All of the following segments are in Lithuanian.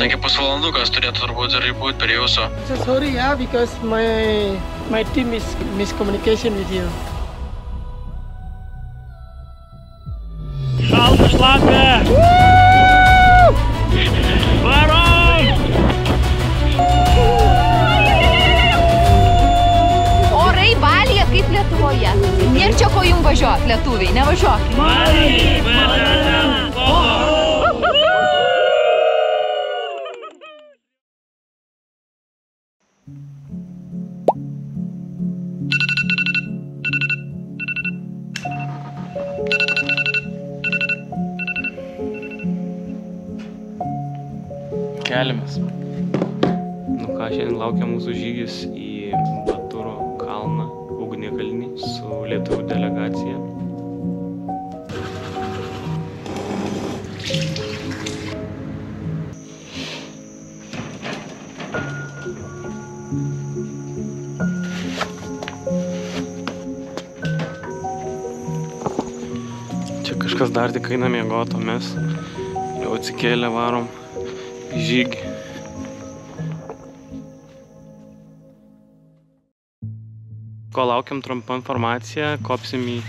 Sakė pusvalandukas turėtų turbūt ir būt prie jūsų. So sorry, yeah, because my team is miscommunication with you. Šalta šlapia! Varom! Orai Balyje kaip Lietuvoje. Nėr čia ko jum važiuot, lietuviai, nevažiuok. Keliamės. Nu ką, šiandien laukia mūsų žygis į Baturo kalną, ugnikalnį, su lietuvių delegacija. Čia kažkas dar tik eina miegot, o mes jau atsikėlę varom žygį. Ko laukiam, trumpa informacija, kopsim į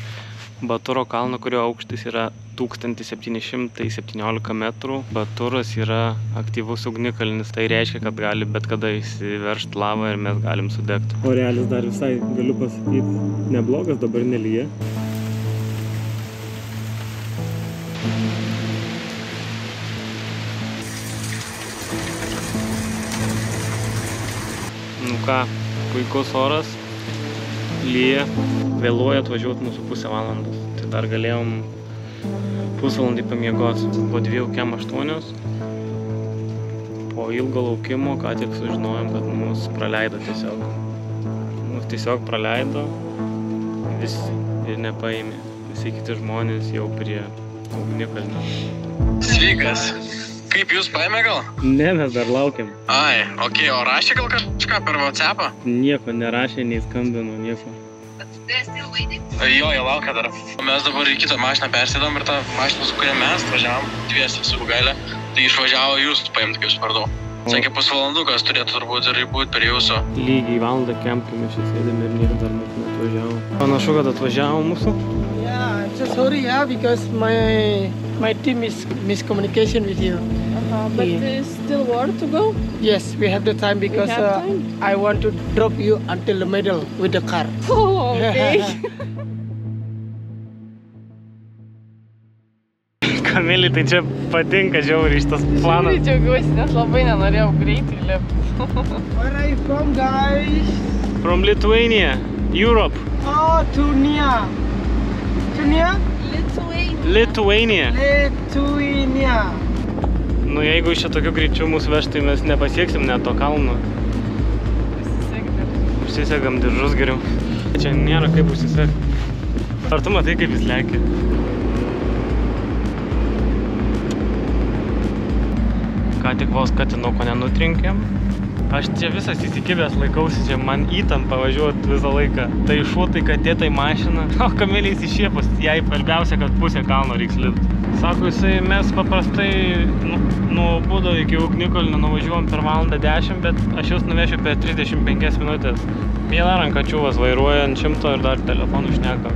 Baturo kalną, kurio aukštis yra 1717 metrų. Baturas yra aktyvus ugnikalnis, tai reiškia, kad gali bet kada įsiveržti lavą ir mes galim sudegti. Orealis dar visai, galiu pasakyti, neblogas, dabar nelyja. Nu ką, puikus oras, lyja, vėluoja atvažiuoti mūsų pusę valandos. Tai dar galėjom pusvalandį pamiegoti. Po 2:08. Po ilgo laukimo ką tik sužinojom, kad mus praleido tiesiog. Mus tiesiog praleido visi ir nepaėmė. Visi kiti žmonės jau prie ugnikalnio. Sveikas. Kaip jūs paėmė gal? Ne, mes dar laukiam. Ai, okei, o rašė gal kažką per WhatsAppą? Nieko nerašė, nei skambino, nieko. Jo, jie laukia dar. Mes dabar į kitą mašiną persėdom ir tą mašiną, su kuria mes važiavom, dviese su Gailė, tai išvažiavo jūs paimti, kaip supratau. Sakė pusvalandukas turėtų turbūt ir būt prie jūsų. Lygiai valandą kempkime čia sėdėm ir nieko dar mūsų neatvažiavo. Panašu, kad atvažiavo mūsų. Yeah, I'm so sorry, yeah, because my team is miscommunication with you. But there's still more to go? Yes, we have the time because I want to drop you until the middle with the car. Oh, okay. Kamilį, tai čia patinka žiauriai šitas planas. Žiauriai džiaugiuosi, nes labai nenorėjau greitai lipti. Where are you from, guys? From Lithuania, Europe. Oh, Tunia. Tunia? Lithuania. Lithuania. Nu, jeigu čia tokiu greičiu mūsų veš, tai mes nepasieksim net to kalno. Užsisegam diržus geriau. Čia nėra kaip užsisegti. Ar tu matai, kaip jis lekia? Ką tik vos katinoko nenutrinkėm. Aš čia visas įsikibęs laikausi, čia man įtampa važiuoti visą laiką. Tai šuo, tai katė, tai mašina. O Kamiliais išėpus, jai svarbiausia, kad pusė kalno reiks lipti. Sako jisai, mes paprastai nuo Budo iki ugnikalnio nuvažiuojam per 1:10, bet aš jūs nuvešiu per 35 minutės. Viena ranka čiūvas vairuoja ant 100 ir dar telefonų šneka.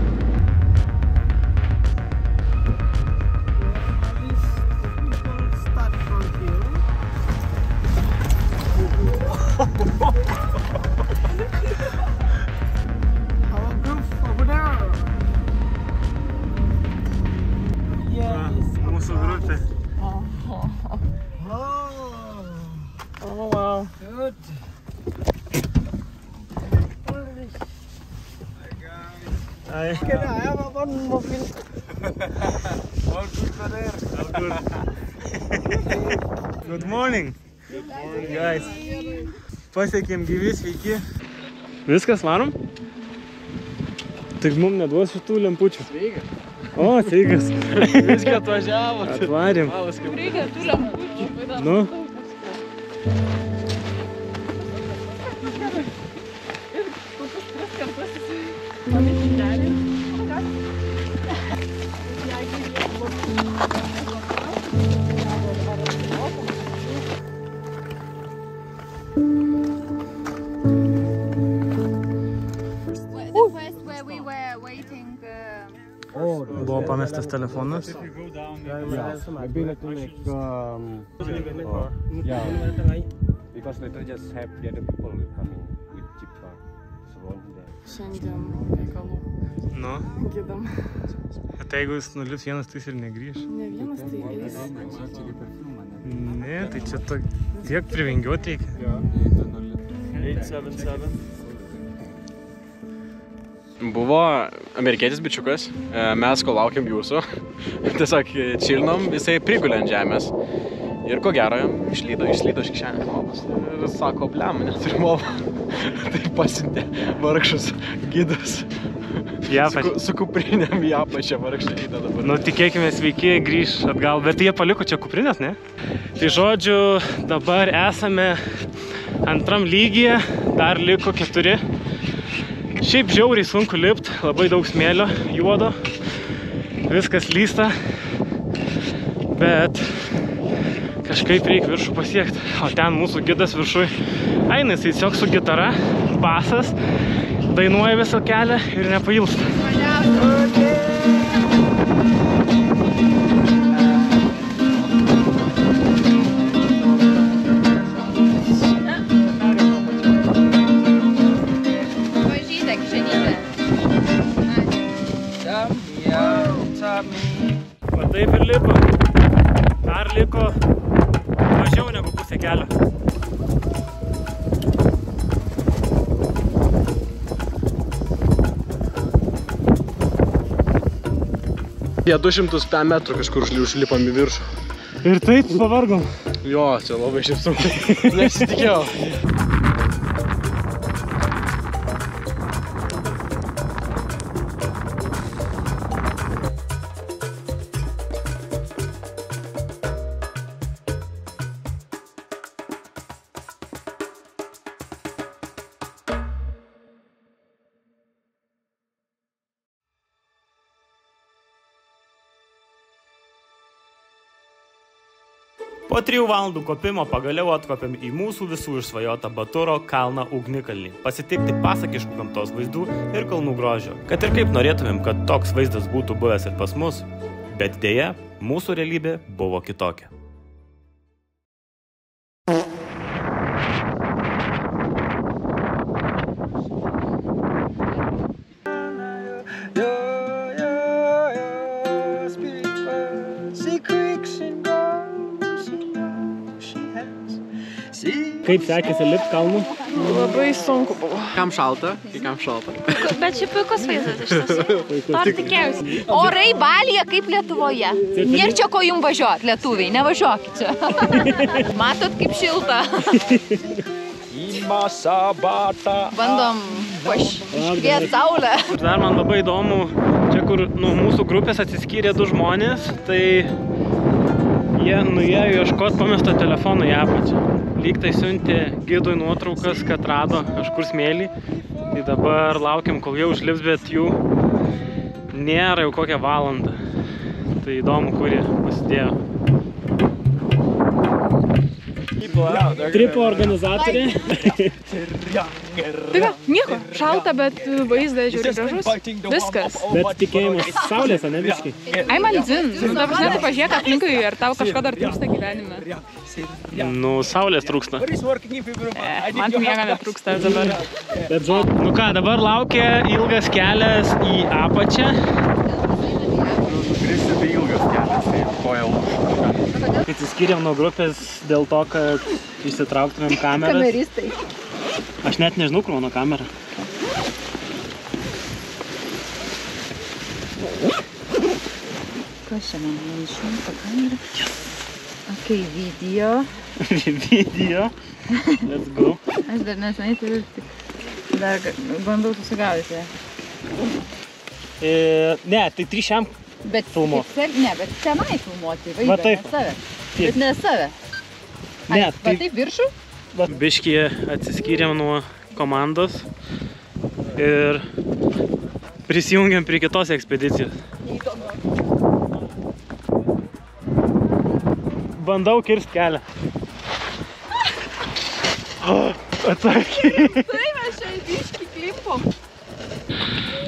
Mūsų grupė. Oh, wow. Good. Hi. Can I have one muffin? All good for there. All good. Good morning. Good morning, guys. Pasiekėm gyvi, sveiki. Viskas, varom? Tik mum neduos šitų lempučių. Sveikas. O, sveikas. Viską atvažiavo. Atvarėm. Reikia tų lempučių. Nu. pamestas telefonas. Maybe like because later just have the other people coming with cheap car. Šiandien reikalų Nu, gydam. tai jeigu jis nulips vienas, tai jis ir negrįž. Ne vienas, tai eis. Ne, tai čia tiek privingiuoti reikia. 877. Buvo amerikietis bičiukas, mes kol laukiam jūsų, tiesiog čilinom, jisai prigulė ant žemės. Ir ko gero jam išlydo iš kišenės movas. Ir sako, blem, neturiu movą. Tai pasiuntė vargšus gidus. Su kuprinėm į apačią vargšą rytą dabar. Nu, tikėkime, sveiki, grįž atgal. Bet jie paliko čia kuprinės, ne? Tai žodžiu, dabar esame antram lygyje, dar liko 4. Šiaip žiauriai sunku lipt, labai daug smėlio, juodo. Viskas lysta. Bet kažkaip reikia viršų pasiekti. O ten mūsų gidas viršui eina, jis tiesiog su gitara, basas, dainuoja visą kelią ir nepailsta. Važytek, ženyte. Va taip ir lipo. Dar liko mažiau negu pusė kelio. Jie 200 metrų kažkur užlipam į viršų. Ir taip pavargom. Jo, čia labai šiaip sunku. Nesitikėjau. Po 3 valandų kopimo pagaliau atkopėm į mūsų visų išsvajotą Baturo kalną Ugnikalnį, pasitikti pasakiškų gamtos vaizdų ir kalnų grožio. Kad ir kaip norėtumėm, kad toks vaizdas būtų buvęs ir pas mus, bet deja, mūsų realybė buvo kitokia. Kaip sekėsi lipt kalnų? Labai sunku buvo. Kam šalta? Kam šalta? Bet šiaip puikus vaizdas iš tiesų. To ir tikėjausi. Orai Balyje kaip Lietuvoje. Nėr čia ko jums važiuot, lietuviai, nevažiuokit čia. Matot kaip šilta. Bandom pašviest saulę. Dar man labai įdomu, čia kur nuo mūsų grupės atsiskyrė 2 žmonės, tai jie nuėjo ieškot pamesto telefono į apačią. Lyg tai siuntė gidui nuotraukas, kad rado kažkur smėlį. Tai dabar laukiam, kol jie užlips, bet jų nėra jau kokią valandą. Tai įdomu, kur jie pasidėjo. Tripo organizatoriai. Tai va, nieko, šalta, bet vaizdas žiūri gražus. Viskas. Bet tikėjimas saulės, ne biškai? Ai, man dzin. Dabar žinai, pažiūrėk aplinkai, ar tau kažko dar trūksta gyvenime. Nu, saulės trūksta. Man miega netrūksta dabar. Bet žodžiu, nu ką, dabar laukia ilgas kelias į apačią. Kristi ilgas kelias, tai koja lūžta. Atsiskyrėm nuo grupės dėl to, kad išsitrauktumėm kameras. Kameristai. Aš net nežinau, kur mano kamera. Kas čia man išjungta kamera? Ok, video. Video. Let's go. Aš dar nesenai turiu tik... Dar bandau susigaudyti. Ne, tai 3 Bet filmuok. Ne, bet tenai filmuoti Va vaizdą, taip. ne save. Bet ne save. Ne, Va taip viršų? Biškį atsiskyrėm nuo komandos ir prisijungiam prie kitos ekspedicijos. Bandau kirst kelią. Atsakė. Tai mes čia biškį klimpom.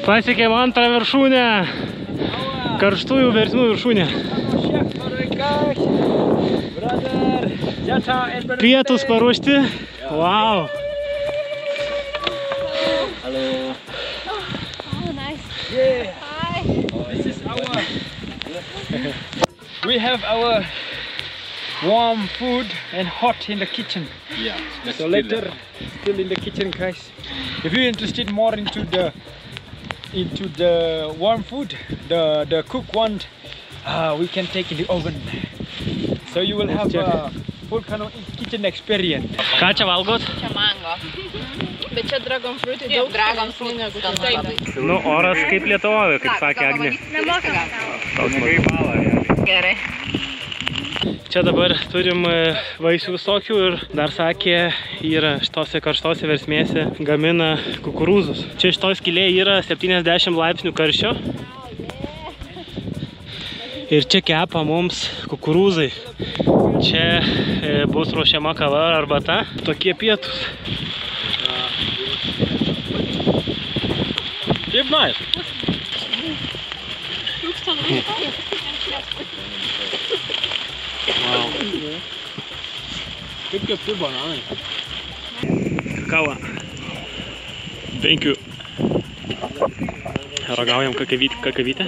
Pasiekėm antrą viršūnę. Karštųjų versmių viršūnė. Pietus paruošti. Wow. Hello. Oh, nice. Yeah. Hi. This is we have our warm food and hot in the kitchen. Yeah. So later, still in the kitchen, guys. If you're interested more into the warm food, the cooked one, we can take in the oven. So you will have a full kind of kitchen experience. Ką čia valgot? Čia mango. Bet čia dragon fruitai daug Dragon fruit negu skanu čia. labai. Nu, oras kaip Lietuvoje, kaip sakė Agnė. Gerai. Čia dabar turim vaisių visokių ir dar sakė, yra šitose karštose versmėse gamina kukurūzus. Čia šitoj skylėje yra 70 laipsnių karščio. Ir čia kepa mums kukurūzai. Čia bus ruošiama kava ar arbata. Tokie pietus. Kaip nice. Wow. Kaip kepti bananai. Kava. Thank you. Ragaujam kakavytę.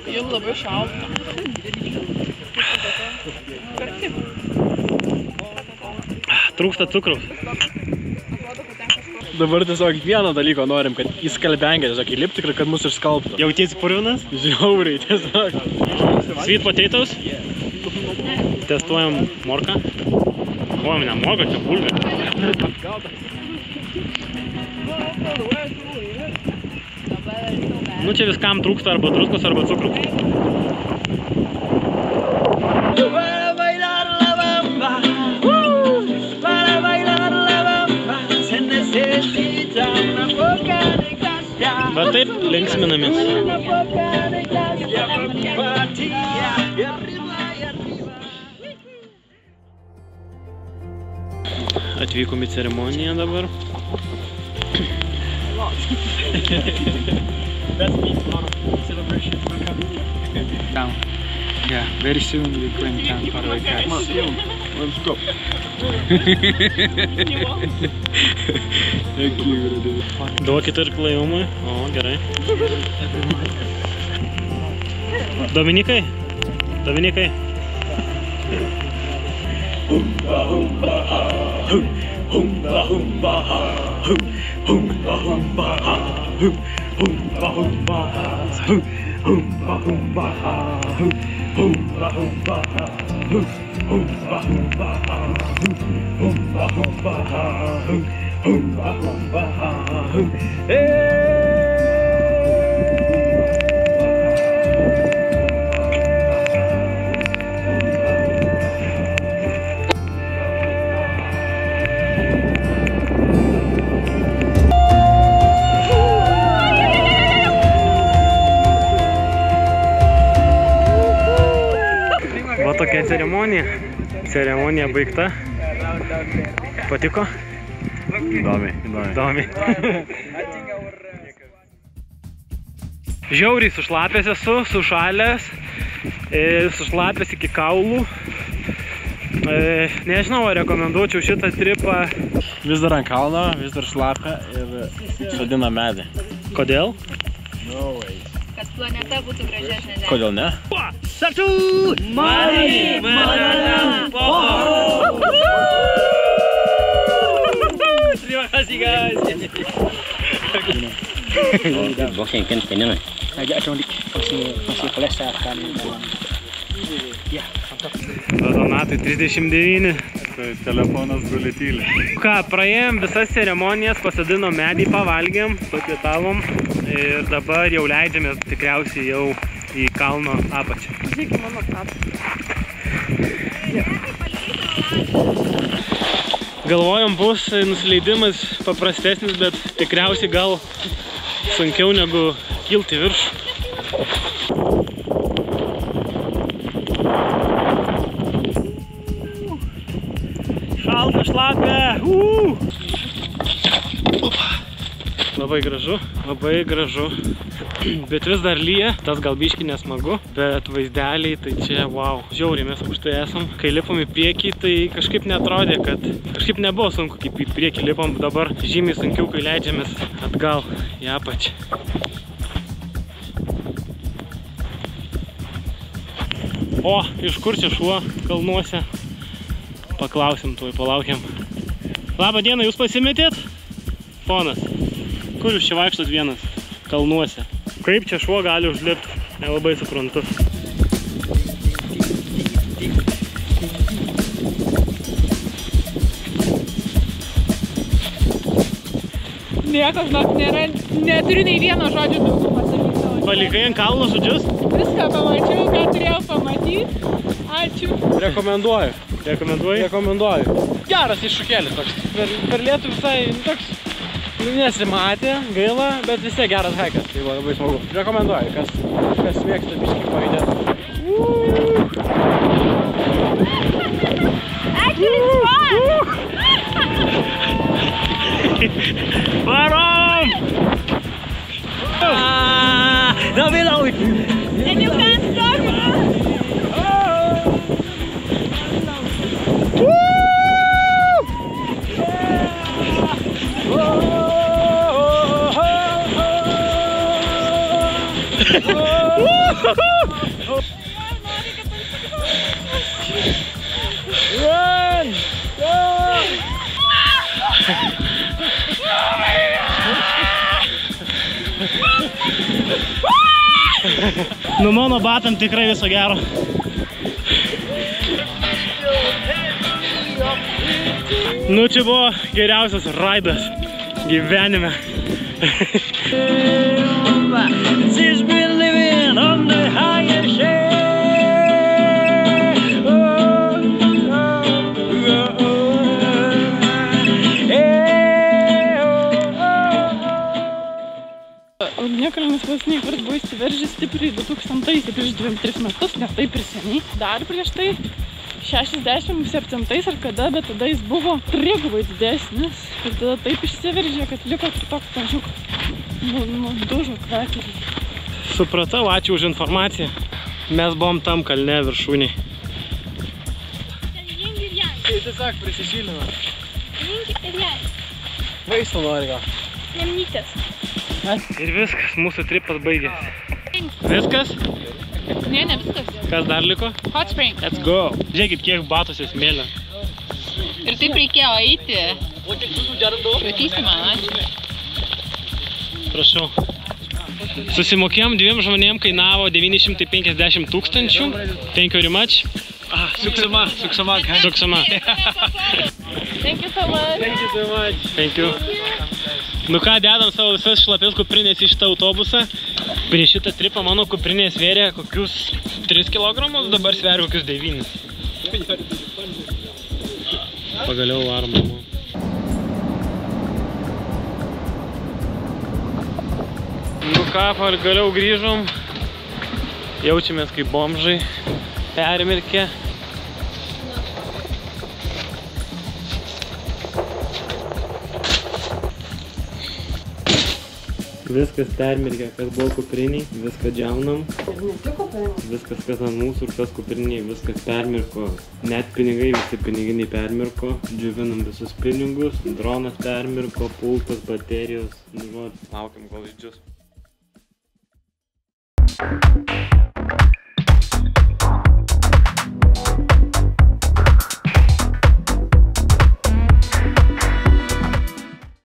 Jums labai šalta. Trūksta cukraus. Dabar tiesiog vieną dalyko norim, kad į skalbengę tiesiog įlipti ir kad mus išskalbtų. Jautiesi purvinas? Žiauriai tiesiog. Sweet potatoes. Testuojam morką. O, ne morką, čia bulvė. Nu, čia viskam trūksta arba druskos, arba cukrus. Bet taip linksminamės. Atvykom į ceremoniją dabar. Yeah, very soon we're going down Faroe, guys. Let's go. Duokit ir klajumui. O, gerai. Dominikai? Dominikai? Humba humba ha, humba humba ha, humba humba ha, humba humba ha, humba humba ha, humba humba ha, humba humba ha, humba humba ha, humba humba ha, Va tokia ceremonija. Ceremonija baigta. Patiko? Įdomiai. Žiauriai sušlapęs esu, sušalęs, sušlapęs iki kaulų. Nežinau, ar rekomenduočiau šitą tripą. Vis dar ant kalno, vis dar šlapia ir sodina medį. Kodėl? No way. Kad planeta būtų gražesnė. Kodėl ne? Sartu! Mari! Manana! Terima kasih guys! Bokeh kan kenal. Agak adik masih pelesakan. Ya, Donatai 39. Telefonas guli tyliai. Ką, praėjom visas ceremonijas, pasodinom medį, pavalgėm, papietavom ir dabar jau leidžiamės tikriausiai jau į kalno apačią. Žiūrėk mano kvapą. Galvojom, bus nusileidimas paprastesnis, bet tikriausiai gal sunkiau negu kilti viršų. Šalta, šlapia. Labai gražu, labai gražu. Bet vis dar lyja, tas gal biškį nesmagu, bet vaizdeliai tai čia wow. Žiauriai mes aukštai esam. Kai lipom į priekį, tai kažkaip netrodė, kad kažkaip nebuvo sunku, kaip į priekį lipom, dabar žymiai sunkiau, kai leidžiamės atgal į apačią. O, iš kur čia šuo kalnuose? Paklausim, tuoj palaukiam. Labą dieną, jūs pasimetėt? Ponas, kur jūs čia vaikštot vienas? Kalnuose. Kaip čia šuo gali užlipti? Nelabai suprantu. Nieko, žinok, nėra, neturiu nei vieno žodžio daug pasakyti savo. Palikai ant kalno žodžius? Viską pamačiau, ką turėjau pamatyti. Ačiū. Rekomenduoju. Rekomenduoju? Rekomenduoju. Geras iššūkėlis toks. Per lietų visai toks nesimatė, gaila, bet vis tiek geras haikas. Tai buvo labai smagu. Rekomenduoju, kas mėgsta biškį pajudėti. Varom! Now below it. And you can't stop it. Run! Nu mano batam tikrai viso gero. Nu čia buvo geriausias raidas gyvenime. Since we're living on the higher share. Ugnikalnis pasniai kart buvo įsiveržęs stipriai 2000-ais, prieš 2-3 metus, ne taip ir seniai. Dar prieš tai 67-ais ar kada, bet tada jis buvo trigubai didesnis. Ir tada taip išsiveržė, kad liko toks mažiukas. Nudužo kraterį. Supratau, ačiū už informaciją. Mes buvom tam kalne viršūniai. Jing ir jang. Tai tiesiog prisišilino. Jing ir jang. Vaisto nori gal. Nemnytės. Ir viskas, mūsų tripas baigėsi. Viskas? Ne, ne viskas. Kas dar liko? Hot spring. Let's go. Žiūrėkit, kiek batuose smėlio. Ir taip reikėjo eiti. Pratysi man, ačiū. Prašau. Susimokėjom 2 žmonėm, kainavo 950 000. Thank you very much. Suksama. Suksama. Thank you so much. Thank you so much. Thank you. Nu ką, dedam savo visas šlapės kuprinės į šitą autobusą. Prieš šitą tripą mano kuprinė svėrė kokius 3 kilogramus, dabar sveria kokius 9. Pagaliau varom namo. Nu ką, pagaliau grįžom. Jaučiamės kaip bomžai. Permirkę. Viskas permirkę, kas buvo kupriniai, viską džiaunam. Viskas, kas ant mūsų ir kas kupriniai, viskas permirko. Net pinigai, visi piniginiai permirko. Džiuvinam visus pinigus, dronas permirko, pultas, baterijos. Nu, laukiam, kol išdžius.